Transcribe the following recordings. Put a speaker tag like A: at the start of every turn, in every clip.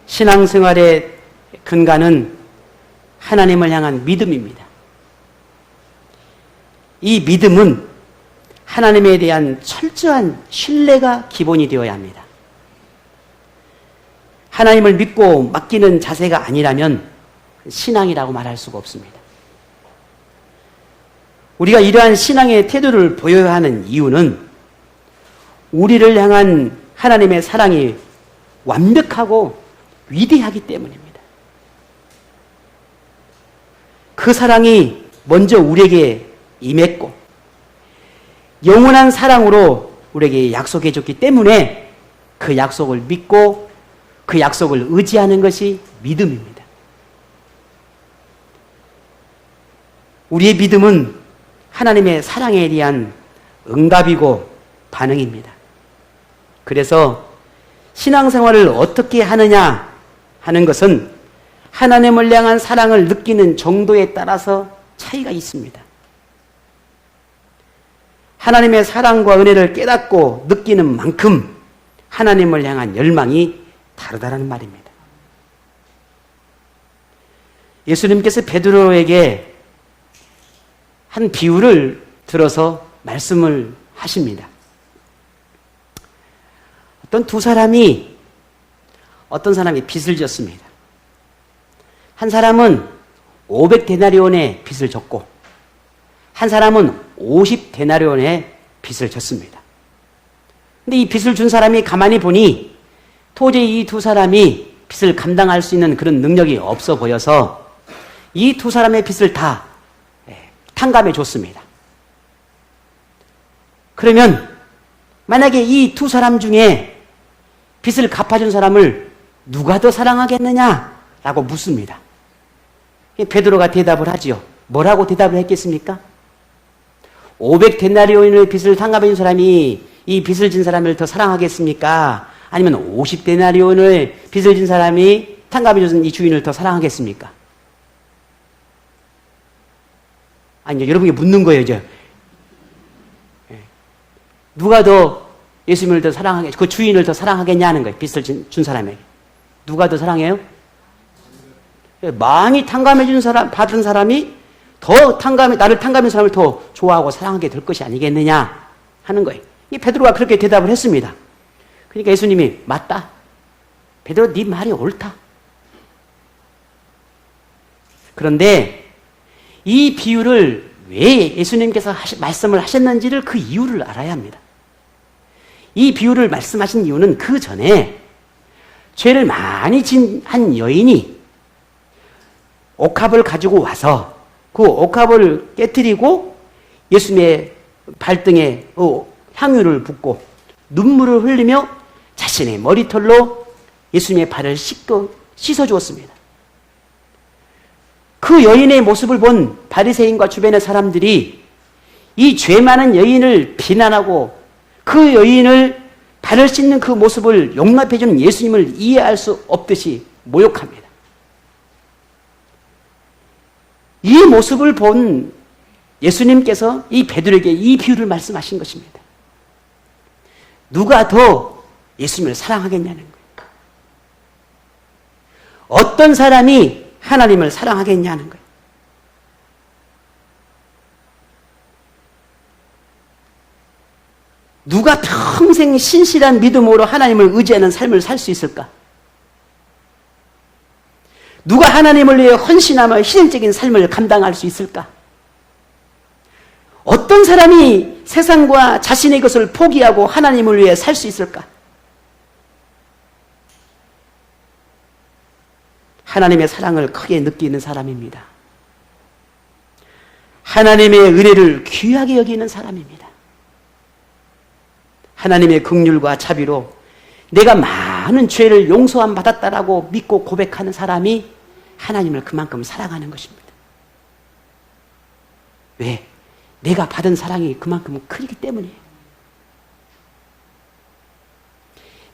A: 신앙생활의 근간은 하나님을 향한 믿음입니다. 이 믿음은 하나님에 대한 철저한 신뢰가 기본이 되어야 합니다. 하나님을 믿고 맡기는 자세가 아니라면 신앙이라고 말할 수가 없습니다. 우리가 이러한 신앙의 태도를 보여야 하는 이유는 우리를 향한 하나님의 사랑이 완벽하고 위대하기 때문입니다. 그 사랑이 먼저 우리에게 임했고 영원한 사랑으로 우리에게 약속해 줬기 때문에 그 약속을 믿고 그 약속을 의지하는 것이 믿음입니다. 우리의 믿음은 하나님의 사랑에 대한 응답이고 반응입니다. 그래서 신앙생활을 어떻게 하느냐 하는 것은 하나님을 향한 사랑을 느끼는 정도에 따라서 차이가 있습니다. 하나님의 사랑과 은혜를 깨닫고 느끼는 만큼 하나님을 향한 열망이 다르다는 말입니다. 예수님께서 베드로에게 한 비유를 들어서 말씀을 하십니다. 어떤 사람이 빚을 졌습니다. 한 사람은 500데나리온의 빚을 졌고 한 사람은 50데나리온의 빚을 졌습니다. 근데 이 빚을 준 사람이 가만히 보니 도저히 이 두 사람이 빚을 감당할 수 있는 그런 능력이 없어 보여서 이 두 사람의 빚을 다 탕감해 줬습니다. 그러면 만약에 이 두 사람 중에 빚을 갚아준 사람을 누가 더 사랑하겠느냐라고 묻습니다. 베드로가 대답을 하지요. 뭐라고 대답을 했겠습니까? 500데나리온의 빚을 탕감해 준 사람이 이 빚을 진 사람을 더 사랑하겠습니까? 아니면 50데나리온의 빚을 진 사람이 탕감해 준 이 주인을 더 사랑하겠습니까? 아니요, 여러분이 묻는 거예요, 이제. 누가 더 예수님을 더 그 주인을 더 사랑하겠냐는 거예요, 빚을 준 사람에게. 누가 더 사랑해요? 많이 탕감해 준 사람, 받은 사람이 나를 탕감해 준 사람을 더 좋아하고 사랑하게 될 것이 아니겠느냐 하는 거예요. 이 베드로가 그렇게 대답을 했습니다. 그러니까 예수님이 맞다. 베드로, 네 말이 옳다. 그런데 이 비유를 왜 예수님께서 말씀을 하셨는지를 그 이유를 알아야 합니다. 이 비유를 말씀하신 이유는 그 전에 죄를 많이 진 한 여인이 옥합을 가지고 와서 그 옥합을 깨뜨리고 예수님의 발등에 향유를 붓고 눈물을 흘리며 자신의 머리털로 예수님의 발을 씻어 주었습니다. 그 여인의 모습을 본 바리새인과 주변의 사람들이 이 죄 많은 여인을 비난하고 그 여인을 발을 씻는 그 모습을 용납해 주는 예수님을 이해할 수 없듯이 모욕합니다. 이 모습을 본 예수님께서 이 베드로에게 이 비유를 말씀하신 것입니다. 누가 더 예수님을 사랑하겠냐는 거예요. 어떤 사람이 하나님을 사랑하겠냐는 거예요. 누가 평생 신실한 믿음으로 하나님을 의지하는 삶을 살 수 있을까? 누가 하나님을 위해 헌신하며 희생적인 삶을 감당할 수 있을까? 어떤 사람이 세상과 자신의 것을 포기하고 하나님을 위해 살 수 있을까? 하나님의 사랑을 크게 느끼는 사람입니다. 하나님의 은혜를 귀하게 여기는 사람입니다. 하나님의 긍휼과 자비로 내가 많은 죄를 용서함 받았다라고 믿고 고백하는 사람이 하나님을 그만큼 사랑하는 것입니다. 왜? 내가 받은 사랑이 그만큼 크기 때문이에요.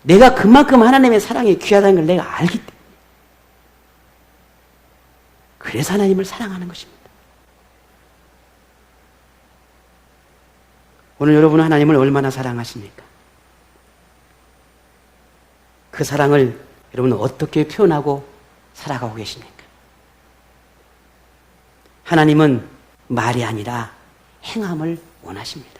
A: 내가 그만큼 하나님의 사랑이 귀하다는 걸 내가 알기 때문에. 그래서 하나님을 사랑하는 것입니다. 오늘 여러분은 하나님을 얼마나 사랑하십니까? 그 사랑을 여러분은 어떻게 표현하고 살아가고 계십니까? 하나님은 말이 아니라 행함을 원하십니다.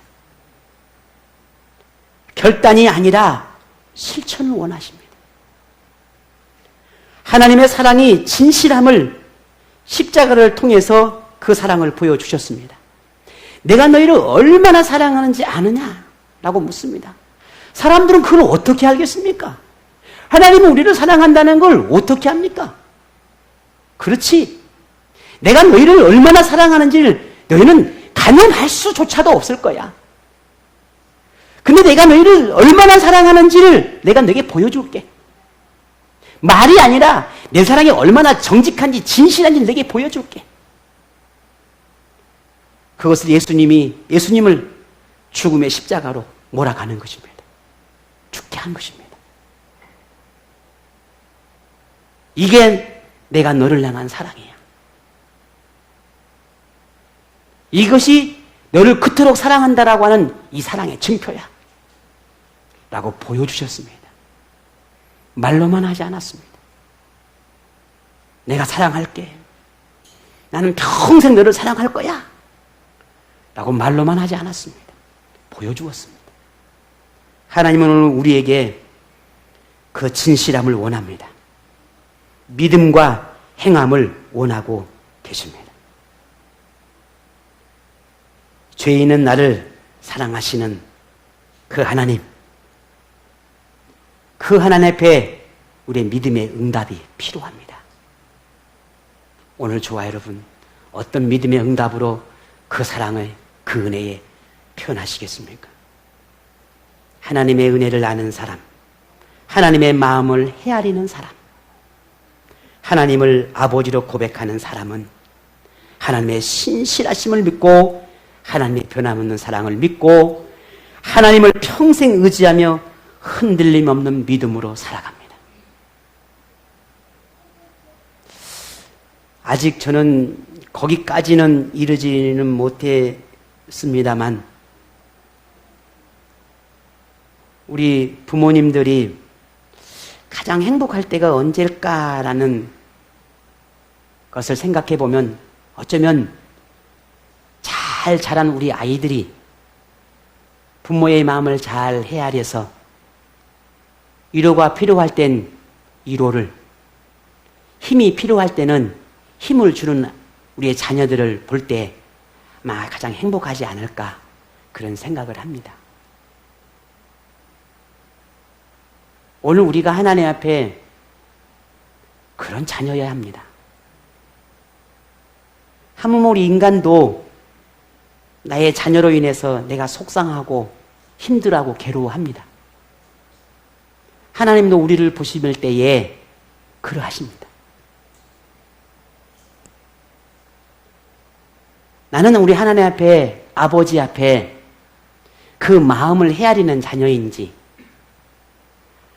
A: 결단이 아니라 실천을 원하십니다. 하나님의 사랑이 진실함을 십자가를 통해서 그 사랑을 보여주셨습니다. 내가 너희를 얼마나 사랑하는지 아느냐? 라고 묻습니다. 사람들은 그걸 어떻게 알겠습니까? 하나님은 우리를 사랑한다는 걸 어떻게 합니까? 그렇지. 내가 너희를 얼마나 사랑하는지를 너희는 가늠할 수조차도 없을 거야. 근데 내가 너희를 얼마나 사랑하는지를 내가 너에게 보여줄게. 말이 아니라 내 사랑이 얼마나 정직한지 진실한지 너에게 보여줄게. 그것을 예수님을 죽음의 십자가로 몰아가는 것입니다. 죽게 한 것입니다. 이게 내가 너를 향한 사랑이야. 이것이 너를 그토록 사랑한다라고 하는 이 사랑의 증표야. 라고 보여주셨습니다. 말로만 하지 않았습니다. 내가 사랑할게. 나는 평생 너를 사랑할 거야. 라고 말로만 하지 않았습니다. 보여주었습니다. 하나님은 오늘 우리에게 그 진실함을 원합니다. 믿음과 행함을 원하고 계십니다. 죄 있는 나를 사랑하시는 그 하나님, 그 하나님 앞에 우리의 믿음의 응답이 필요합니다. 오늘 저와 여러분, 어떤 믿음의 응답으로 그 사랑을, 그 은혜에 표현하시겠습니까? 하나님의 은혜를 아는 사람, 하나님의 마음을 헤아리는 사람, 하나님을 아버지로 고백하는 사람은 하나님의 신실하심을 믿고 하나님의 변함없는 사랑을 믿고 하나님을 평생 의지하며 흔들림 없는 믿음으로 살아갑니다. 아직 저는 거기까지는 이르지는 못했습니다만 우리 부모님들이 가장 행복할 때가 언제일까라는 것을 생각해 보면 어쩌면 잘 자란 우리 아이들이 부모의 마음을 잘 헤아려서 위로가 필요할 땐 위로를, 힘이 필요할 때는 힘을 주는 우리의 자녀들을 볼 때 아마 가장 행복하지 않을까 그런 생각을 합니다. 오늘 우리가 하나님 앞에 그런 자녀여야 합니다. 하물며 우리 인간도 나의 자녀로 인해서 내가 속상하고 힘들어하고 괴로워합니다. 하나님도 우리를 보실 때에 그러하십니다. 나는 우리 하나님 앞에, 아버지 앞에 그 마음을 헤아리는 자녀인지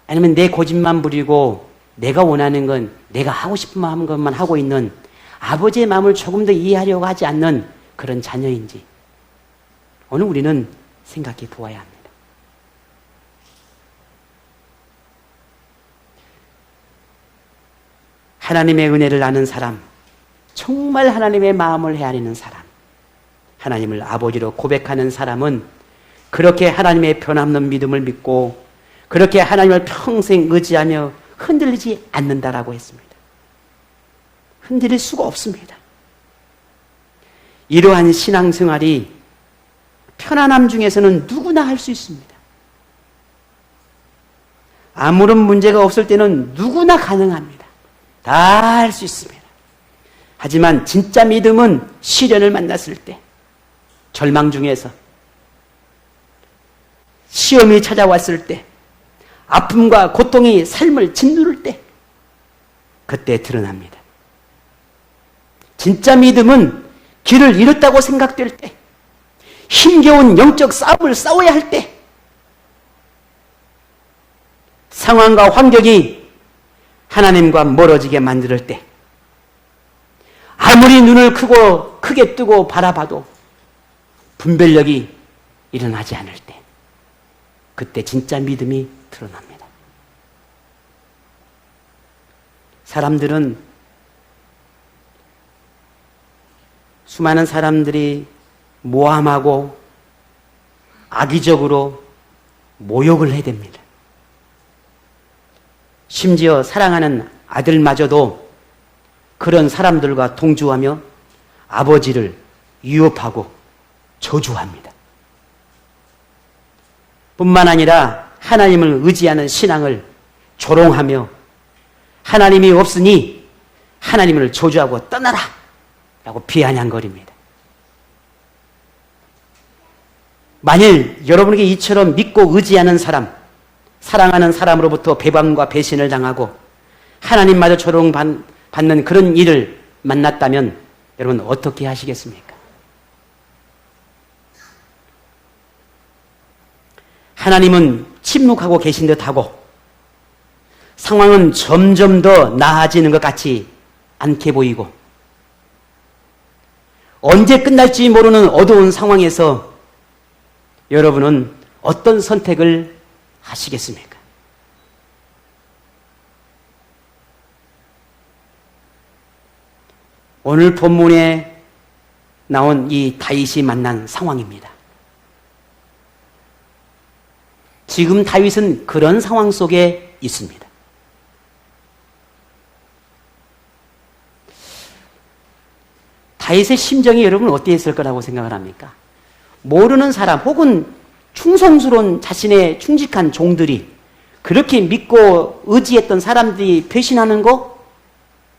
A: 아니면 내 고집만 부리고 내가 원하는 건 내가 하고 싶은 것만 하고 있는 아버지의 마음을 조금 더 이해하려고 하지 않는 그런 자녀인지 오늘 우리는 생각해 보아야 합니다. 하나님의 은혜를 아는 사람, 정말 하나님의 마음을 헤아리는 사람, 하나님을 아버지로 고백하는 사람은 그렇게 하나님의 변함없는 믿음을 믿고 그렇게 하나님을 평생 의지하며 흔들리지 않는다라고 했습니다. 흔들릴 수가 없습니다. 이러한 신앙생활이 편안함 중에서는 누구나 할 수 있습니다. 아무런 문제가 없을 때는 누구나 가능합니다. 다 할 수 있습니다. 하지만 진짜 믿음은 시련을 만났을 때, 절망 중에서, 시험이 찾아왔을 때, 아픔과 고통이 삶을 짓누를 때, 그때 드러납니다. 진짜 믿음은 길을 잃었다고 생각될 때, 힘겨운 영적 싸움을 싸워야 할 때, 상황과 환경이 하나님과 멀어지게 만들 때, 아무리 눈을 크게 뜨고 바라봐도 분별력이 일어나지 않을 때, 그때 진짜 믿음이 드러납니다. 사람들은, 수많은 사람들이 모함하고 악의적으로 모욕을 해댑니다. 심지어 사랑하는 아들마저도 그런 사람들과 동조하며 아버지를 위협하고 저주합니다. 뿐만 아니라 하나님을 의지하는 신앙을 조롱하며 하나님이 없으니 하나님을 저주하고 떠나라 라고 비아냥거립니다. 만일 여러분에게 이처럼 믿고 의지하는 사람, 사랑하는 사람으로부터 배반과 배신을 당하고 하나님마저 조롱받는 그런 일을 만났다면 여러분 어떻게 하시겠습니까? 하나님은 침묵하고 계신 듯하고 상황은 점점 더 나아지는 것 같지 않게 보이고 언제 끝날지 모르는 어두운 상황에서 여러분은 어떤 선택을 하시겠습니까? 오늘 본문에 나온 이 다윗이 만난 상황입니다. 지금 다윗은 그런 상황 속에 있습니다. 다윗의 심정이 여러분 어땠을 거라고 생각을 합니까? 모르는 사람 혹은 충성스러운 자신의 충직한 종들이 그렇게 믿고 의지했던 사람들이 배신하는 거?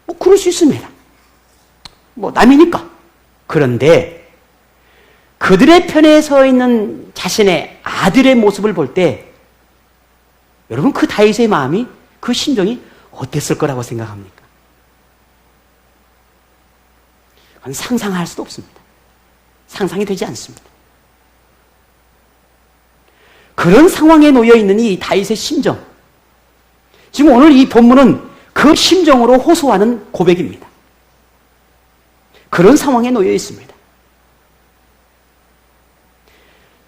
A: 뭐 그럴 수 있습니다. 뭐 남이니까. 그런데 그들의 편에 서 있는 자신의 아들의 모습을 볼 때 여러분 그 다윗의 마음이, 그 심정이 어땠을 거라고 생각합니까? 그건 상상할 수도 없습니다. 상상이 되지 않습니다. 그런 상황에 놓여 있는 이 다윗의 심정, 지금 오늘 이 본문은 그 심정으로 호소하는 고백입니다. 그런 상황에 놓여 있습니다.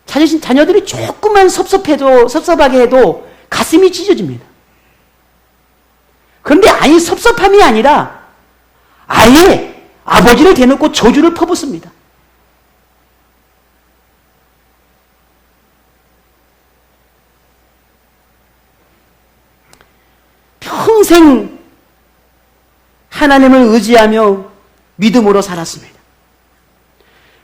A: 자녀들이 조금만 섭섭하게 해도 가슴이 찢어집니다. 그런데 아니 섭섭함이 아니라 아예 아버지를 대놓고 저주를 퍼붓습니다. 평생 하나님을 의지하며 믿음으로 살았습니다.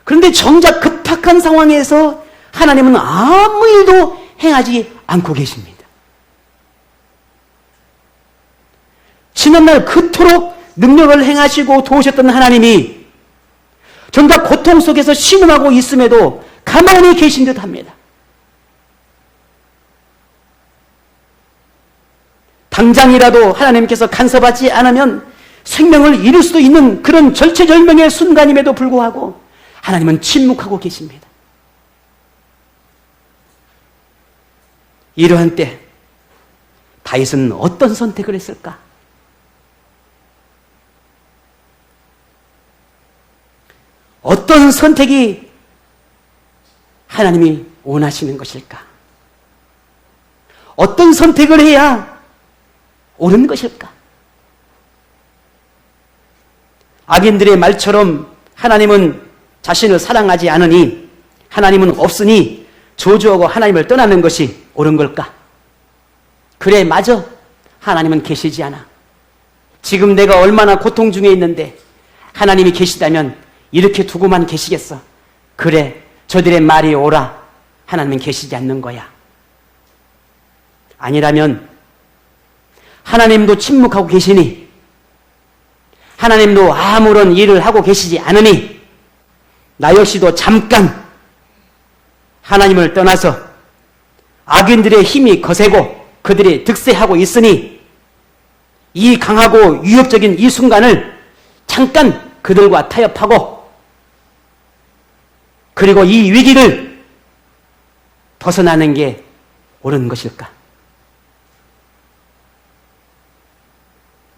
A: 그런데 정작 급박한 상황에서 하나님은 아무 일도 행하지 않고 계십니다. 지난날 그토록 능력을 행하시고 도우셨던 하나님이 정작 고통 속에서 신음하고 있음에도 가만히 계신 듯합니다. 당장이라도 하나님께서 간섭하지 않으면 생명을 잃을 수도 있는 그런 절체절명의 순간임에도 불구하고 하나님은 침묵하고 계십니다. 이러한 때 다윗은 어떤 선택을 했을까? 어떤 선택이 하나님이 원하시는 것일까? 어떤 선택을 해야 옳은 것일까? 악인들의 말처럼 하나님은 자신을 사랑하지 않으니, 하나님은 없으니 저주하고 하나님을 떠나는 것이 옳은 걸까? 그래, 맞아. 하나님은 계시지 않아. 지금 내가 얼마나 고통 중에 있는데 하나님이 계시다면 이렇게 두고만 계시겠어. 그래, 저들의 말이 옳아. 하나님은 계시지 않는 거야. 아니라면 하나님도 침묵하고 계시니, 하나님도 아무런 일을 하고 계시지 않으니 나 역시도 잠깐 하나님을 떠나서 악인들의 힘이 거세고 그들이 득세하고 있으니 이 강하고 위협적인 이 순간을 잠깐 그들과 타협하고 그리고 이 위기를 벗어나는 게 옳은 것일까?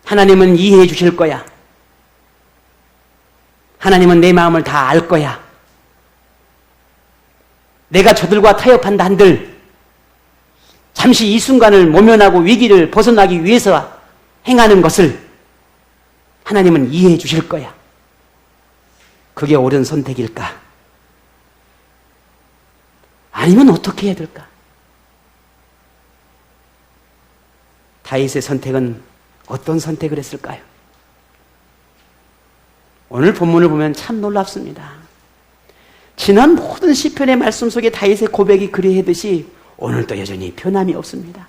A: 하나님은 이해해 주실 거야. 하나님은 내 마음을 다 알 거야. 내가 저들과 타협한다 한들 잠시 이 순간을 모면하고 위기를 벗어나기 위해서 행하는 것을 하나님은 이해해 주실 거야. 그게 옳은 선택일까? 아니면 어떻게 해야 될까? 다윗의 선택은 어떤 선택을 했을까요? 오늘 본문을 보면 참 놀랍습니다. 지난 모든 시편의 말씀 속에 다윗의 고백이 그리하듯이 오늘도 여전히 변함이 없습니다.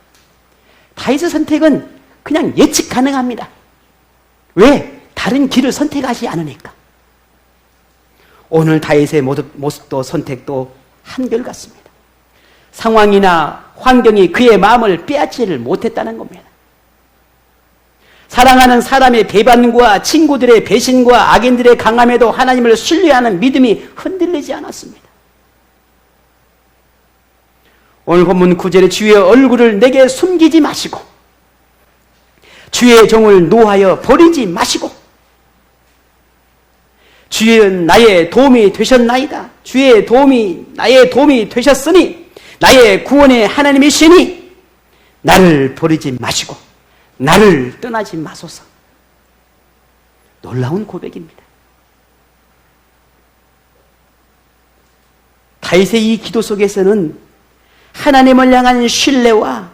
A: 다윗의 선택은 그냥 예측 가능합니다. 왜? 다른 길을 선택하지 않으니까. 오늘 다윗의 모습도 선택도 한결같습니다. 상황이나 환경이 그의 마음을 빼앗지를 못했다는 겁니다. 사랑하는 사람의 배반과 친구들의 배신과 악인들의 강함에도 하나님을 신뢰하는 믿음이 흔들리지 않았습니다. 오늘 본문 9절에 주의 얼굴을 내게 숨기지 마시고 주의 종을 노하여 버리지 마시고 주는 나의 도움이 되셨나이다. 주의 도움이 나의 도움이 되셨으니 나의 구원의 하나님이시니 나를 버리지 마시고 나를 떠나지 마소서. 놀라운 고백입니다. 다윗의 이 기도 속에서는 하나님을 향한 신뢰와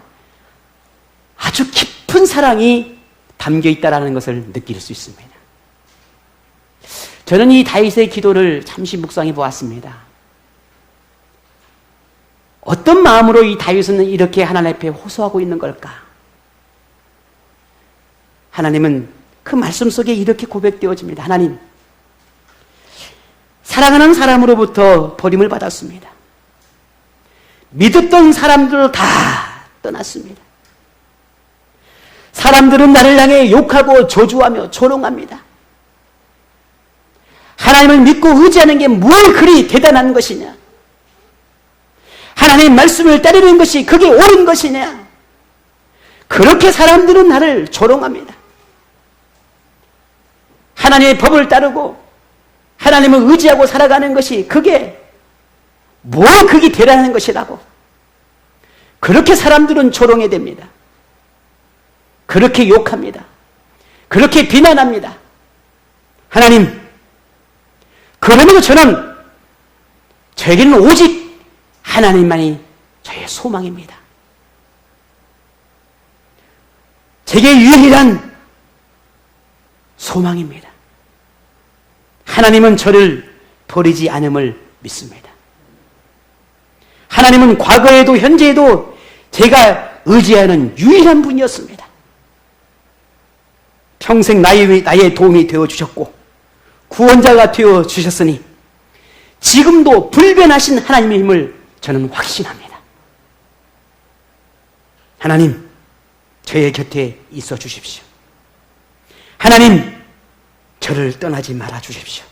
A: 아주 깊은 사랑이 담겨 있다는 것을 느낄 수 있습니다. 저는 이 다윗의 기도를 잠시 묵상해 보았습니다. 어떤 마음으로 이 다윗은 이렇게 하나님 앞에 호소하고 있는 걸까? 하나님은 그 말씀 속에 이렇게 고백되어집니다. 하나님, 사랑하는 사람으로부터 버림을 받았습니다. 믿었던 사람들도 다 떠났습니다. 사람들은 나를 향해 욕하고 저주하며 조롱합니다. 하나님을 믿고 의지하는 게 뭘 그리 대단한 것이냐? 하나님의 말씀을 따르는 것이 그게 옳은 것이냐? 그렇게 사람들은 나를 조롱합니다. 하나님의 법을 따르고 하나님을 의지하고 살아가는 것이 그게 그게 대단한 것이라고. 그렇게 사람들은 조롱해 됩니다. 그렇게 욕합니다. 그렇게 비난합니다. 하나님, 그러므로 저에게는 오직 하나님만이 저의 소망입니다. 제게 유일한 소망입니다. 하나님은 저를 버리지 않음을 믿습니다. 하나님은 과거에도 현재에도 제가 의지하는 유일한 분이었습니다. 평생 나의 도움이 되어주셨고 구원자가 되어주셨으니 지금도 불변하신 하나님의 힘을 저는 확신합니다. 하나님, 저의 곁에 있어 주십시오. 하나님, 저를 떠나지 말아 주십시오.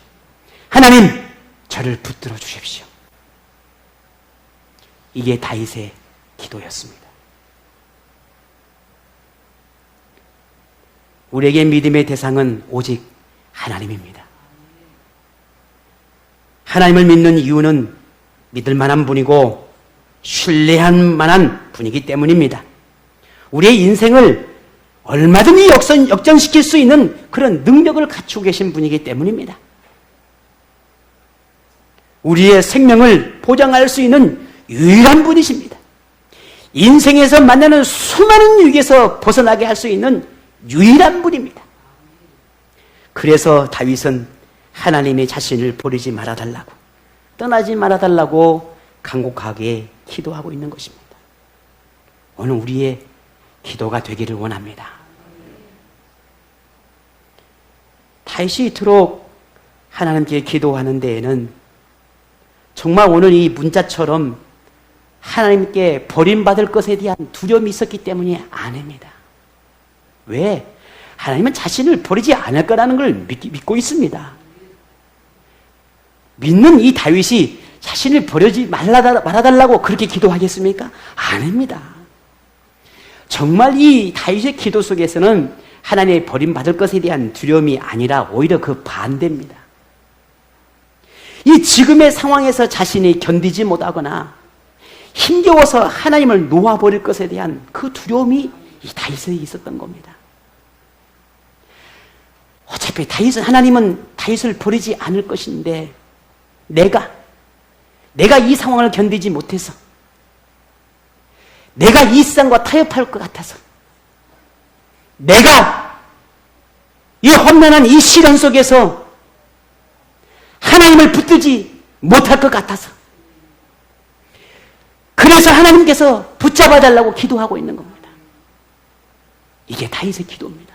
A: 하나님, 저를 붙들어 주십시오. 이게 다윗의 기도였습니다. 우리에게 믿음의 대상은 오직 하나님입니다. 하나님을 믿는 이유는 믿을 만한 분이고 신뢰할 만한 분이기 때문입니다. 우리의 인생을 얼마든지 역전시킬 수 있는 그런 능력을 갖추고 계신 분이기 때문입니다. 우리의 생명을 보장할 수 있는 유일한 분이십니다. 인생에서 만나는 수많은 위기에서 벗어나게 할 수 있는 유일한 분입니다. 그래서 다윗은 하나님의 자신을 버리지 말아달라고, 떠나지 말아달라고 간곡하게 기도하고 있는 것입니다. 오늘 우리의 기도가 되기를 원합니다. 다윗이 이토록 하나님께 기도하는 데에는 정말 오늘 이 문자처럼 하나님께 버림받을 것에 대한 두려움이 있었기 때문이 아닙니다. 왜? 하나님은 자신을 버리지 않을 거라는 걸 믿고 있습니다. 믿는 이 다윗이 자신을 버리지 말아달라고 그렇게 기도하겠습니까? 아닙니다. 정말 이 다윗의 기도 속에서는 하나님의 버림받을 것에 대한 두려움이 아니라 오히려 그 반대입니다. 이 지금의 상황에서 자신이 견디지 못하거나 힘겨워서 하나님을 놓아버릴 것에 대한 그 두려움이 이 다윗에 있었던 겁니다. 어차피 하나님은 다윗을 버리지 않을 것인데 내가 이 상황을 견디지 못해서 내가 이 세상과 타협할 것 같아서 내가 이 험난한 이 시련 속에서 하나님을 붙들지 못할 것 같아서 그래서 하나님께서 붙잡아 달라고 기도하고 있는 겁니다. 이게 다윗의 기도입니다.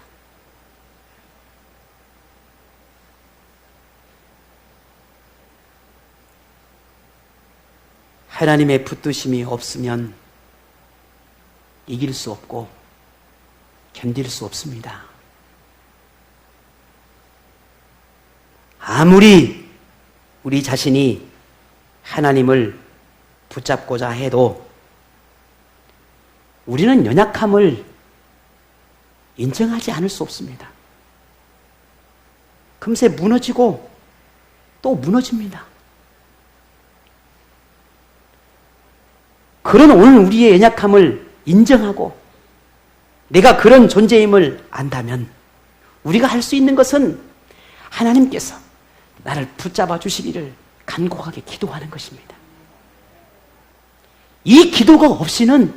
A: 하나님의 붙드심이 없으면 이길 수 없고 견딜 수 없습니다. 아무리 우리 자신이 하나님을 붙잡고자 해도 우리는 연약함을 인정하지 않을 수 없습니다. 금세 무너지고 또 무너집니다. 그런 오늘 우리의 연약함을 인정하고 내가 그런 존재임을 안다면 우리가 할 수 있는 것은 하나님께서 나를 붙잡아 주시기를 간곡하게 기도하는 것입니다. 이 기도가 없이는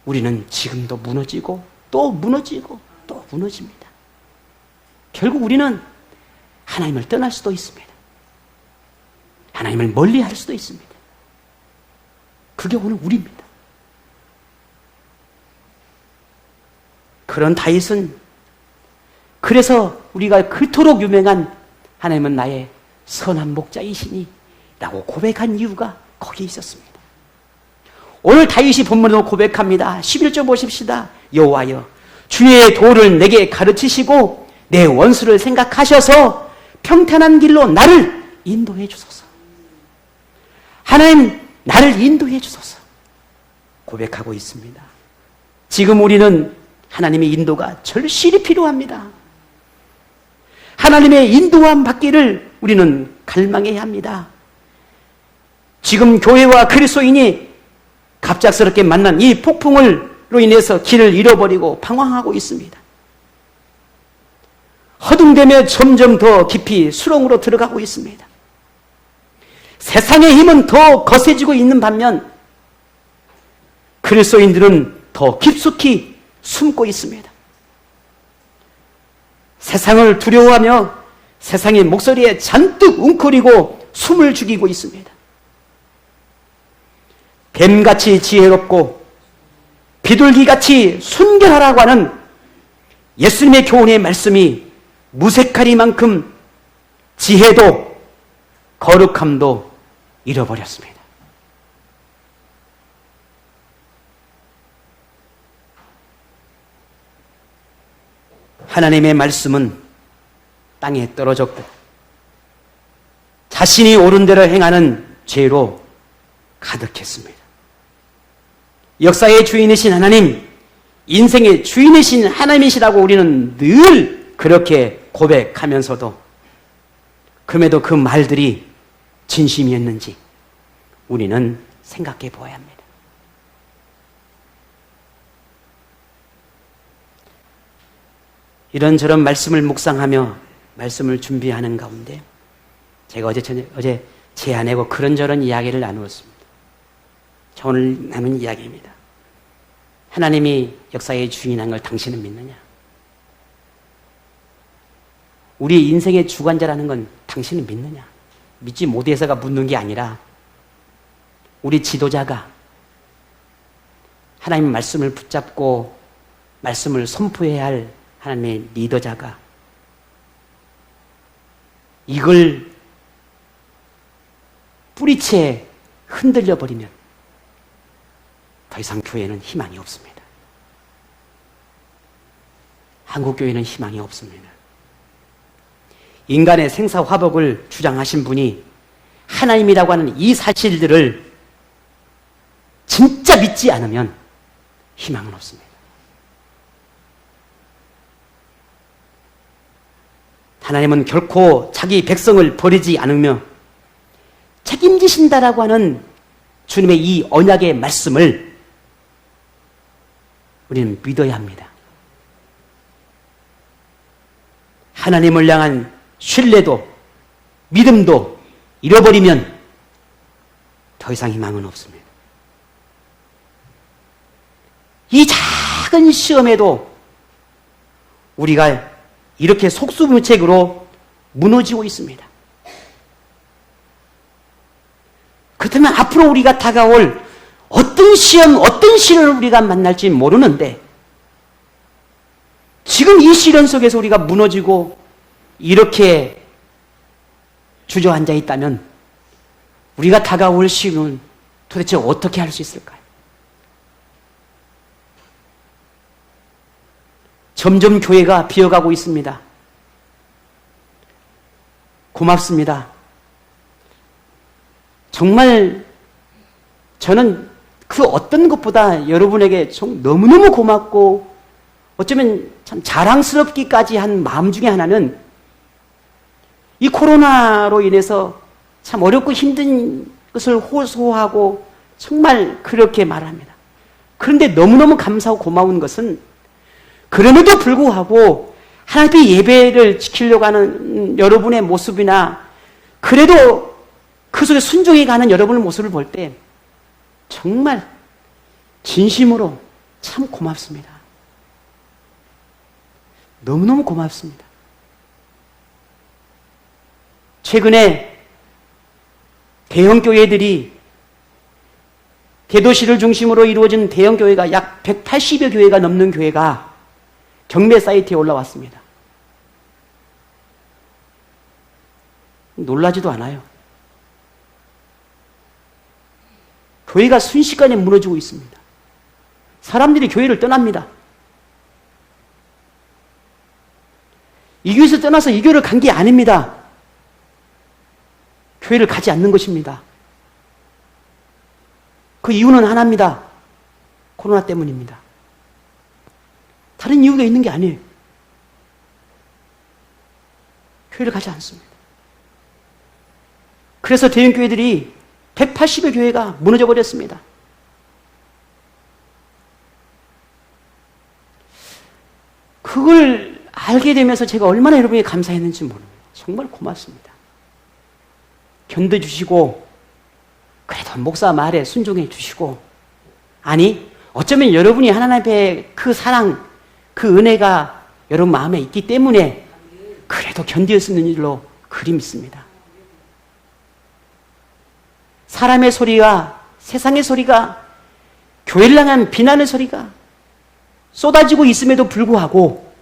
A: 우리는 지금도 무너지고 또 무너지고 또 무너집니다. 결국 우리는 하나님을 떠날 수도 있습니다. 하나님을 멀리할 수도 있습니다. 그게 오늘 우리입니다. 그런 다윗은 그래서 우리가 그토록 유명한 하나님은 나의 선한 목자이시니 라고 고백한 이유가 거기에 있었습니다. 오늘 다윗이 본문으로 고백합니다. 11절 보십시다. 여호와여 주의 도를 내게 가르치시고 내 원수를 생각하셔서 평탄한 길로 나를 인도해 주소서. 하나님 나를 인도해 주소서 고백하고 있습니다. 지금 우리는 하나님의 인도가 절실히 필요합니다. 하나님의 인도함 받기를 우리는 갈망해야 합니다. 지금 교회와 그리스도인이 갑작스럽게 만난 이 폭풍으로 인해서 길을 잃어버리고 방황하고 있습니다. 허둥대며 점점 더 깊이 수렁으로 들어가고 있습니다. 세상의 힘은 더 거세지고 있는 반면 그리스도인들은 더 깊숙이 숨고 있습니다. 세상을 두려워하며 세상의 목소리에 잔뜩 웅크리고 숨을 죽이고 있습니다. 뱀같이 지혜롭고 비둘기같이 순결하라고 하는 예수님의 교훈의 말씀이 무색하리만큼 지혜도 거룩함도 잃어버렸습니다. 하나님의 말씀은 땅에 떨어졌고 자신이 옳은 대로 행하는 죄로 가득했습니다. 역사의 주인이신 하나님, 인생의 주인이신 하나님이시라고 우리는 늘 그렇게 고백하면서도 그럼에도 그 말들이 진심이었는지 우리는 생각해 보아야 합니다. 이런저런 말씀을 묵상하며 말씀을 준비하는 가운데 제가 어제 제 아내고 그런저런 이야기를 나누었습니다. 오늘 나눈 이야기입니다. 하나님이 역사의 주인한 걸 당신은 믿느냐? 우리 인생의 주관자라는 건 당신은 믿느냐? 믿지 못해서가 묻는 게 아니라 우리 지도자가 하나님의 말씀을 붙잡고 말씀을 선포해야 할 하나님의 리더자가 이걸 뿌리채 흔들려 버리면 더 이상 교회는 희망이 없습니다. 한국교회는 희망이 없습니다. 인간의 생사화복을 주장하신 분이 하나님이라고 하는 이 사실들을 진짜 믿지 않으면 희망은 없습니다. 하나님은 결코 자기 백성을 버리지 않으며 책임지신다라고 하는 주님의 이 언약의 말씀을 우리는 믿어야 합니다. 하나님을 향한 신뢰도 믿음도 잃어버리면 더 이상 희망은 없습니다. 이 작은 시험에도 우리가 이렇게 속수무책으로 무너지고 있습니다. 그렇다면 앞으로 우리가 다가올 어떤 시험, 어떤 시련을 우리가 만날지 모르는데 지금 이 시련 속에서 우리가 무너지고 이렇게 주저앉아 있다면 우리가 다가올 시험은 도대체 어떻게 할 수 있을까요? 점점 교회가 비어가고 있습니다. 고맙습니다. 정말 저는 그 어떤 것보다 여러분에게 너무너무 고맙고 어쩌면 참 자랑스럽기까지 한 마음 중에 하나는 이 코로나로 인해서 참 어렵고 힘든 것을 호소하고 정말 그렇게 말합니다. 그런데 너무너무 감사하고 고마운 것은 그럼에도 불구하고 하나님의 예배를 지키려고 하는 여러분의 모습이나 그래도 그 속에 순종해 가는 여러분의 모습을 볼 때 정말 진심으로 참 고맙습니다. 너무너무 고맙습니다. 최근에 대형교회들이 대도시를 중심으로 이루어진 대형교회가 약 180여 교회가 넘는 교회가 경매 사이트에 올라왔습니다. 놀라지도 않아요. 교회가 순식간에 무너지고 있습니다. 사람들이 교회를 떠납니다. 이 교회에서 떠나서 이 교회를 간 게 아닙니다. 교회를 가지 않는 것입니다. 그 이유는 하나입니다. 코로나 때문입니다. 다른 이유가 있는 게 아니에요. 교회를 가지 않습니다. 그래서 대형교회들이 180여 교회가 무너져 버렸습니다. 그걸 알게 되면서 제가 얼마나 여러분에게 감사했는지 모릅니다. 정말 고맙습니다. 견뎌주시고 그래도 목사 말에 순종해 주시고 아니 어쩌면 여러분이 하나님 앞에 그 사랑 그 은혜가 여러분 마음에 있기 때문에 그래도 견딜 수 있는 일로 그리 믿습니다. 사람의 소리와 세상의 소리가 교회를 향한 비난의 소리가 쏟아지고 있음에도 불구하고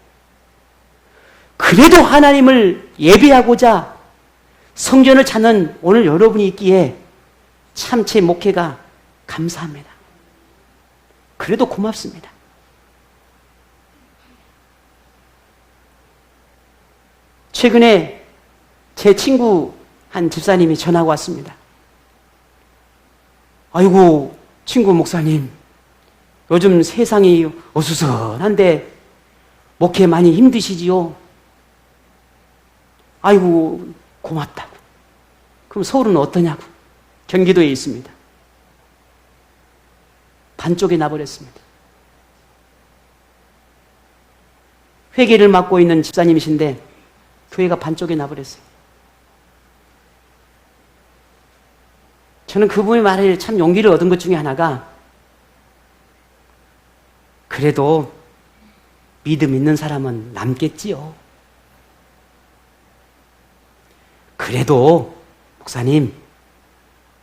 A: 그래도 하나님을 예배하고자 성전을 찾는 오늘 여러분이 있기에 참 제 목회가 감사합니다. 그래도 고맙습니다. 최근에 제 친구 한 집사님이 전화가 왔습니다. 아이고 친구 목사님 요즘 세상이 어수선한데 목회 많이 힘드시지요? 아이고 고맙다고. 그럼 서울은 어떠냐고. 경기도에 있습니다. 반쪽에 나버렸습니다. 회계를 맡고 있는 집사님이신데 교회가 반쪽에 나버렸어요. 저는 그분의 말에 참 용기를 얻은 것 중에 하나가 그래도 믿음 있는 사람은 남겠지요. 그래도 목사님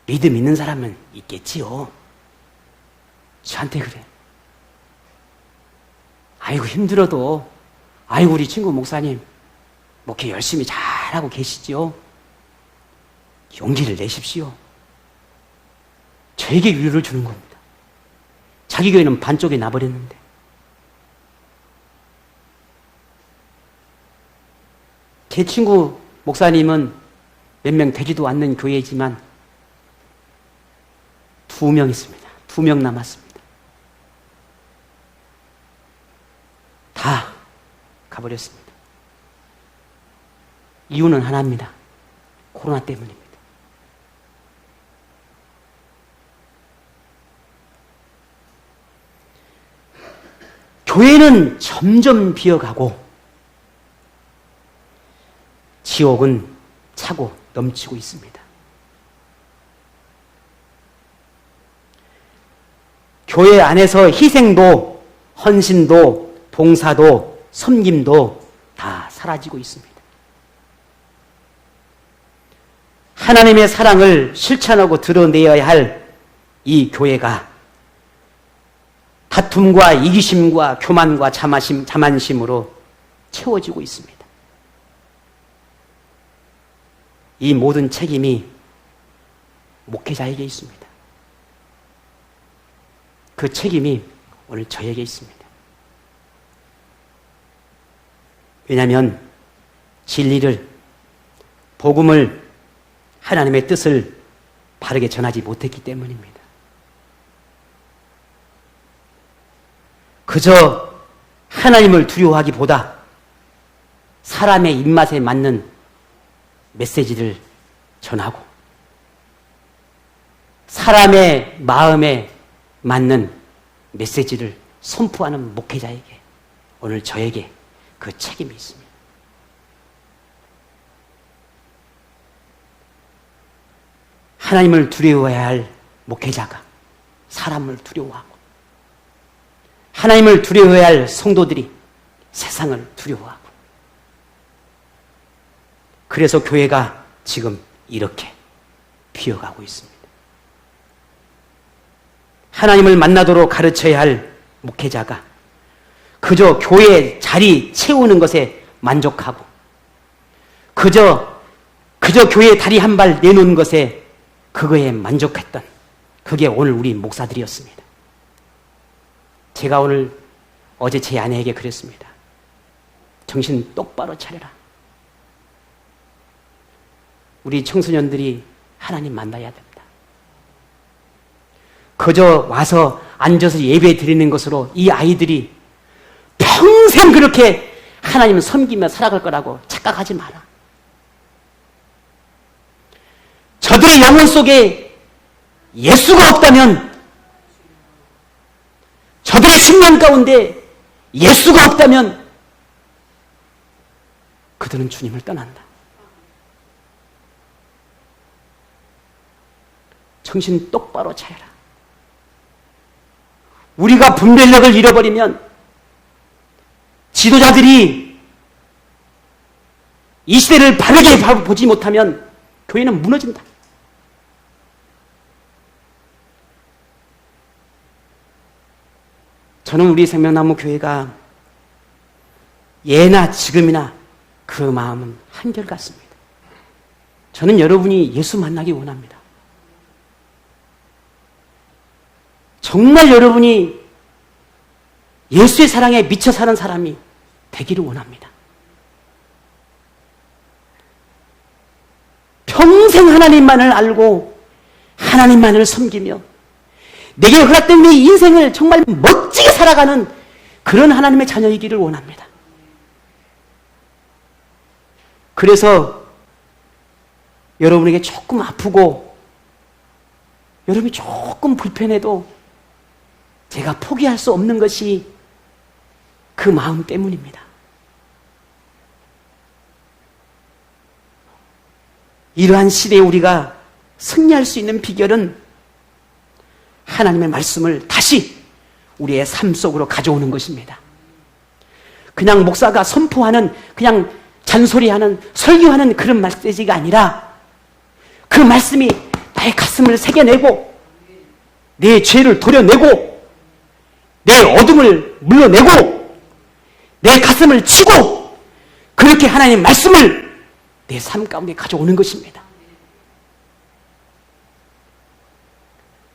A: 믿음 있는 사람은 있겠지요. 저한테 그래. 아이고 힘들어도 아이고 우리 친구 목사님 목회 열심히 잘하고 계시지요. 용기를 내십시오. 저에게 위로를 주는 겁니다. 자기 교회는 반쪽에 나버렸는데. 제 친구 목사님은 몇 명 되지도 않는 교회이지만 2명 있습니다. 2명 남았습니다. 다 가버렸습니다. 이유는 하나입니다. 코로나 때문입니다. 교회는 점점 비어가고 지옥은 차고 넘치고 있습니다. 교회 안에서 희생도, 헌신도, 봉사도, 섬김도 다 사라지고 있습니다. 하나님의 사랑을 실천하고 드러내어야 할 이 교회가 다툼과 이기심과 교만과 자만심으로 채워지고 있습니다. 이 모든 책임이 목회자에게 있습니다. 그 책임이 오늘 저에게 있습니다. 왜냐하면 진리를, 복음을, 하나님의 뜻을 바르게 전하지 못했기 때문입니다. 그저 하나님을 두려워하기보다 사람의 입맛에 맞는 메시지를 전하고 사람의 마음에 맞는 메시지를 선포하는 목회자에게, 오늘 저에게 그 책임이 있습니다. 하나님을 두려워해야 할 목회자가 사람을 두려워하고, 하나님을 두려워해야 할 성도들이 세상을 두려워하고, 그래서 교회가 지금 이렇게 비어가고 있습니다. 하나님을 만나도록 가르쳐야 할 목회자가 그저 교회 자리 채우는 것에 만족하고, 그저 교회 다리 한 발 내놓는 것에 그거에 만족했던, 그게 오늘 우리 목사들이었습니다. 제가 오늘 어제 제 아내에게 그랬습니다. 정신 똑바로 차려라. 우리 청소년들이 하나님 만나야 됩니다. 그저 와서 앉아서 예배 드리는 것으로 이 아이들이 평생 그렇게 하나님을 섬기며 살아갈 거라고 착각하지 마라. 저들의 영혼 속에 예수가 없다면, 저들의 심령 가운데 예수가 없다면 그들은 주님을 떠난다. 정신 똑바로 차려라. 우리가 분별력을 잃어버리면, 지도자들이 이 시대를 바르게 보지 못하면 교회는 무너진다. 저는 우리 생명나무 교회가 예나 지금이나 그 마음은 한결같습니다. 저는 여러분이 예수 만나기 원합니다. 정말 여러분이 예수의 사랑에 미쳐 사는 사람이 되기를 원합니다. 평생 하나님만을 알고 하나님만을 섬기며 내게 허락된 내 인생을 정말 멋지게 살아가는 그런 하나님의 자녀이기를 원합니다. 그래서 여러분에게 조금 아프고 여러분이 조금 불편해도 제가 포기할 수 없는 것이 그 마음 때문입니다. 이러한 시대에 우리가 승리할 수 있는 비결은 하나님의 말씀을 다시 우리의 삶 속으로 가져오는 것입니다. 그냥 목사가 선포하는, 그냥 잔소리하는, 설교하는 그런 메시지가 아니라 그 말씀이 나의 가슴을 새겨내고 내 죄를 도려내고 내 어둠을 물러내고 내 가슴을 치고 그렇게 하나님의 말씀을 내 삶 가운데 가져오는 것입니다.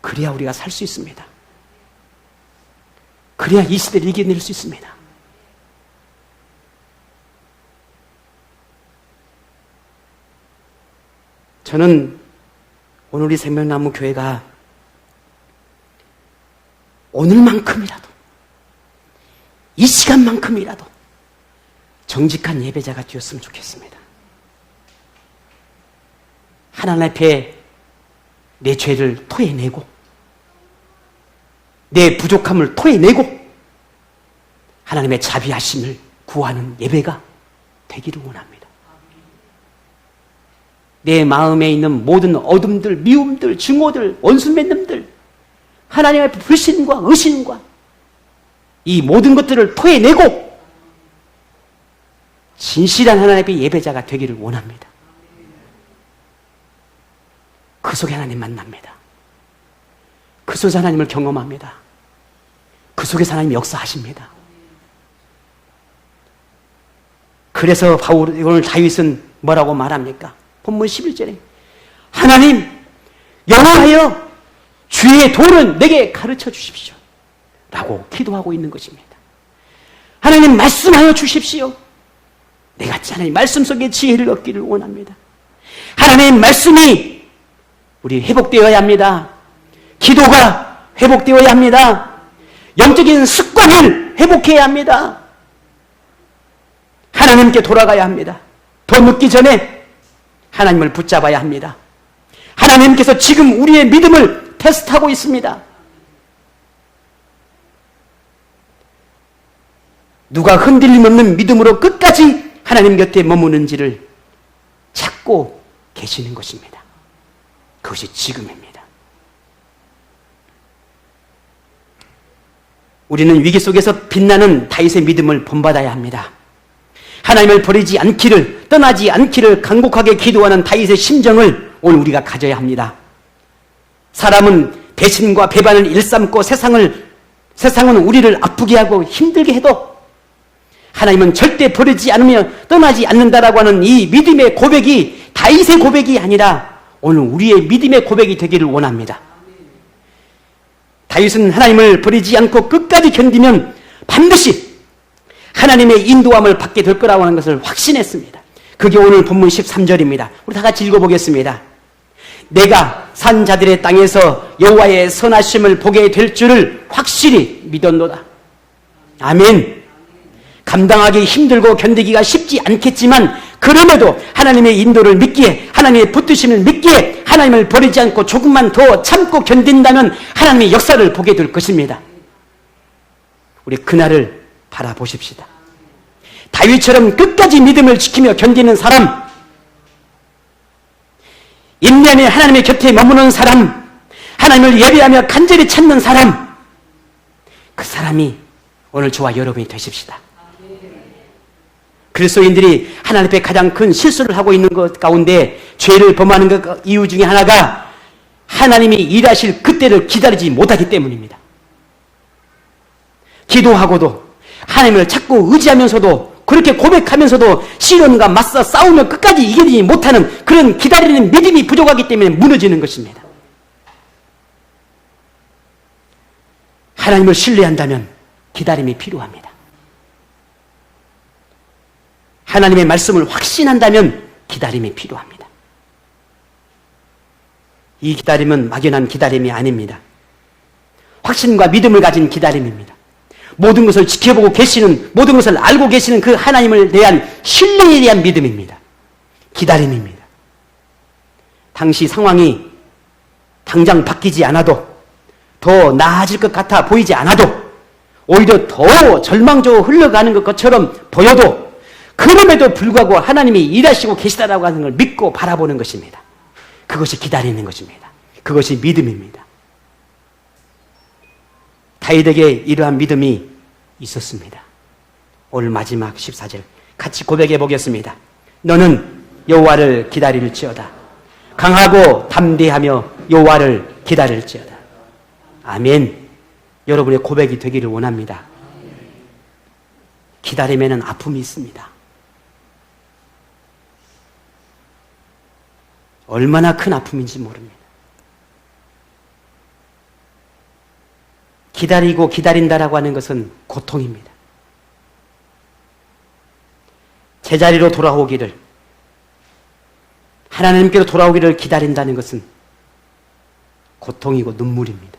A: 그래야 우리가 살 수 있습니다. 그래야 이 시대를 이겨낼 수 있습니다. 저는 오늘 우리 생명나무 교회가 오늘만큼이라도, 이 시간만큼이라도 정직한 예배자가 되었으면 좋겠습니다. 하나님 앞에 내 죄를 토해내고 내 부족함을 토해내고 하나님의 자비하심을 구하는 예배가 되기를 원합니다. 내 마음에 있는 모든 어둠들, 미움들, 증오들, 원수 맺음들, 하나님 앞에 불신과 의심과 이 모든 것들을 토해내고 진실한 하나님 앞에 예배자가 되기를 원합니다. 그 속에 하나님 만납니다. 그 속에서 하나님을 경험합니다. 그 속에서 하나님 역사하십니다. 그래서 오늘 다윗은 뭐라고 말합니까? 본문 11절에 하나님 여호와여 주의 도를 내게 가르쳐 주십시오 라고 기도하고 있는 것입니다. 하나님 말씀하여 주십시오. 내가 하나님 말씀 속에 지혜를 얻기를 원합니다. 하나님의 말씀이 우리 회복되어야 합니다. 기도가 회복되어야 합니다. 영적인 습관을 회복해야 합니다. 하나님께 돌아가야 합니다. 더 늦기 전에 하나님을 붙잡아야 합니다. 하나님께서 지금 우리의 믿음을 테스트하고 있습니다. 누가 흔들림 없는 믿음으로 끝까지 하나님 곁에 머무는지를 찾고 계시는 것입니다. 그것이 지금입니다. 우리는 위기 속에서 빛나는 다윗의 믿음을 본받아야 합니다. 하나님을 버리지 않기를, 떠나지 않기를 간곡하게 기도하는 다윗의 심정을 오늘 우리가 가져야 합니다. 사람은 배신과 배반을 일삼고 세상은 우리를 아프게 하고 힘들게 해도 하나님은 절대 버리지 않으며 떠나지 않는다라고 하는 이 믿음의 고백이 다윗의 고백이 아니라 오늘 우리의 믿음의 고백이 되기를 원합니다. 다윗은 하나님을 버리지 않고 끝까지 견디면 반드시 하나님의 인도함을 받게 될 거라고 하는 것을 확신했습니다. 그게 오늘 본문 13절입니다. 우리 다 같이 읽어보겠습니다. 내가 산 자들의 땅에서 여호와의 선하심을 보게 될 줄을 확실히 믿었노라. 아멘. 감당하기 힘들고 견디기가 쉽지 않겠지만 그럼에도 하나님의 인도를 믿기에, 하나님의 붙드심을 믿기에 하나님을 버리지 않고 조금만 더 참고 견딘다면 하나님의 역사를 보게 될 것입니다. 우리 그날을 바라보십시다. 다윗처럼 끝까지 믿음을 지키며 견디는 사람, 인내하며 하나님의 곁에 머무는 사람, 하나님을 예배하며 간절히 찾는 사람, 그 사람이 오늘 저와 여러분이 되십시다. 그리스도인들이 하나님 앞에 가장 큰 실수를 하고 있는 것 가운데 죄를 범하는 것 이유 중에 하나가 하나님이 일하실 그때를 기다리지 못하기 때문입니다. 기도하고도 하나님을 찾고 의지하면서도 그렇게 고백하면서도 시련과 맞서 싸우며 끝까지 이기지 못하는 그런 기다리는 믿음이 부족하기 때문에 무너지는 것입니다. 하나님을 신뢰한다면 기다림이 필요합니다. 하나님의 말씀을 확신한다면 기다림이 필요합니다. 이 기다림은 막연한 기다림이 아닙니다. 확신과 믿음을 가진 기다림입니다. 모든 것을 지켜보고 계시는, 모든 것을 알고 계시는 그 하나님을 대한 신뢰에 대한 믿음입니다. 기다림입니다. 당시 상황이 당장 바뀌지 않아도, 더 나아질 것 같아 보이지 않아도, 오히려 더 절망적으로 흘러가는 것처럼 보여도 그럼에도 불구하고 하나님이 일하시고 계시다라고 하는 걸 믿고 바라보는 것입니다. 그것이 기다리는 것입니다. 그것이 믿음입니다. 다윗에게 이러한 믿음이 있었습니다. 오늘 마지막 14절 같이 고백해 보겠습니다. 너는 여호와를 기다릴지어다. 강하고 담대하며 여호와를 기다릴지어다. 아멘. 여러분의 고백이 되기를 원합니다. 기다림에는 아픔이 있습니다. 얼마나 큰 아픔인지 모릅니다. 기다리고 기다린다라고 하는 것은 고통입니다. 제자리로 돌아오기를, 하나님께로 돌아오기를 기다린다는 것은 고통이고 눈물입니다.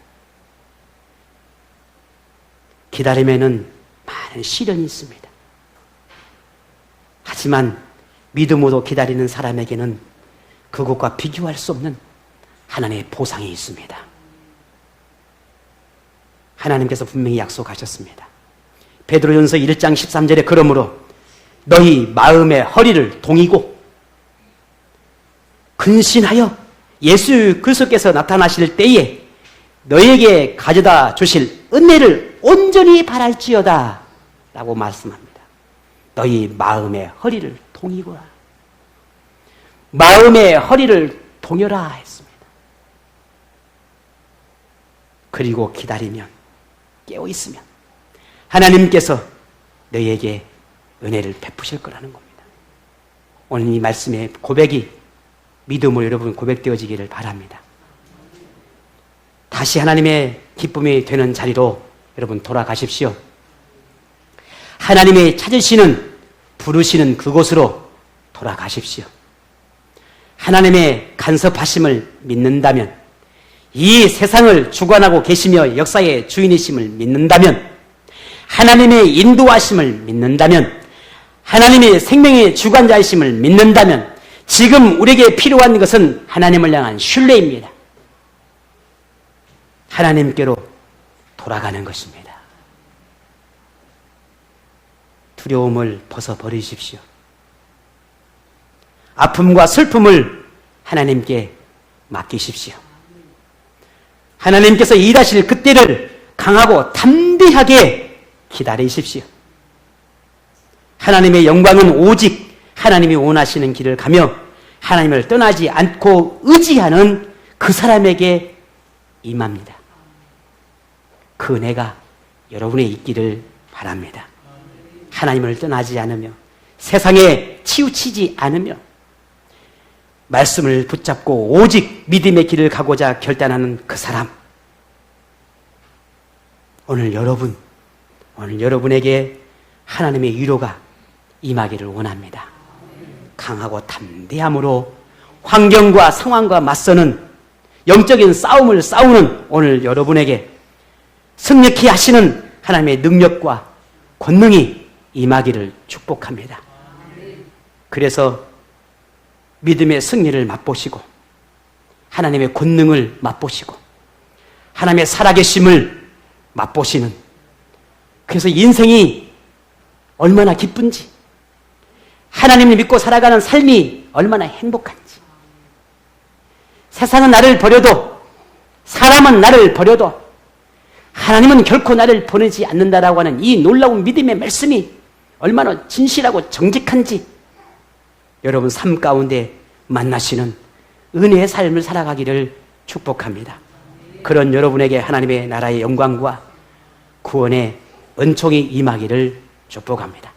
A: 기다림에는 많은 시련이 있습니다. 하지만 믿음으로 기다리는 사람에게는 그것과 비교할 수 없는 하나님의 보상이 있습니다. 하나님께서 분명히 약속하셨습니다. 베드로전서 1장 13절에 그러므로 너희 마음의 허리를 동이고 근신하여 예수 그리스도께서 나타나실 때에 너에게 가져다 주실 은혜를 온전히 바랄지어다 라고 말씀합니다. 너희 마음의 허리를 동이거라. 마음의 허리를 동여라 했습니다. 그리고 기다리면, 깨어 있으면 하나님께서 너희에게 은혜를 베푸실 거라는 겁니다. 오늘 이 말씀의 고백이 믿음으로 여러분 고백되어지기를 바랍니다. 다시 하나님의 기쁨이 되는 자리로 여러분 돌아가십시오. 하나님의 찾으시는, 부르시는 그곳으로 돌아가십시오. 하나님의 간섭하심을 믿는다면, 이 세상을 주관하고 계시며 역사의 주인이심을 믿는다면, 하나님의 인도하심을 믿는다면, 하나님의 생명의 주관자이심을 믿는다면, 지금 우리에게 필요한 것은 하나님을 향한 신뢰입니다. 하나님께로 돌아가는 것입니다. 두려움을 벗어버리십시오. 아픔과 슬픔을 하나님께 맡기십시오. 하나님께서 일하실 그때를 강하고 담대하게 기다리십시오. 하나님의 영광은 오직 하나님이 원하시는 길을 가며 하나님을 떠나지 않고 의지하는 그 사람에게 임합니다. 그 은혜가 여러분에 있기를 바랍니다. 하나님을 떠나지 않으며 세상에 치우치지 않으며 말씀을 붙잡고 오직 믿음의 길을 가고자 결단하는 그 사람. 오늘 여러분에게 하나님의 위로가 임하기를 원합니다. 강하고 담대함으로 환경과 상황과 맞서는 영적인 싸움을 싸우는 오늘 여러분에게 승리케 하시는 하나님의 능력과 권능이 임하기를 축복합니다. 그래서 믿음의 승리를 맛보시고 하나님의 권능을 맛보시고 하나님의 살아계심을 맛보시는, 그래서 인생이 얼마나 기쁜지, 하나님을 믿고 살아가는 삶이 얼마나 행복한지, 세상은 나를 버려도, 사람은 나를 버려도 하나님은 결코 나를 보내지 않는다라고 하는 이 놀라운 믿음의 말씀이 얼마나 진실하고 정직한지 여러분 삶 가운데 만나시는 은혜의 삶을 살아가기를 축복합니다. 그런 여러분에게 하나님의 나라의 영광과 구원의 은총이 임하기를 축복합니다.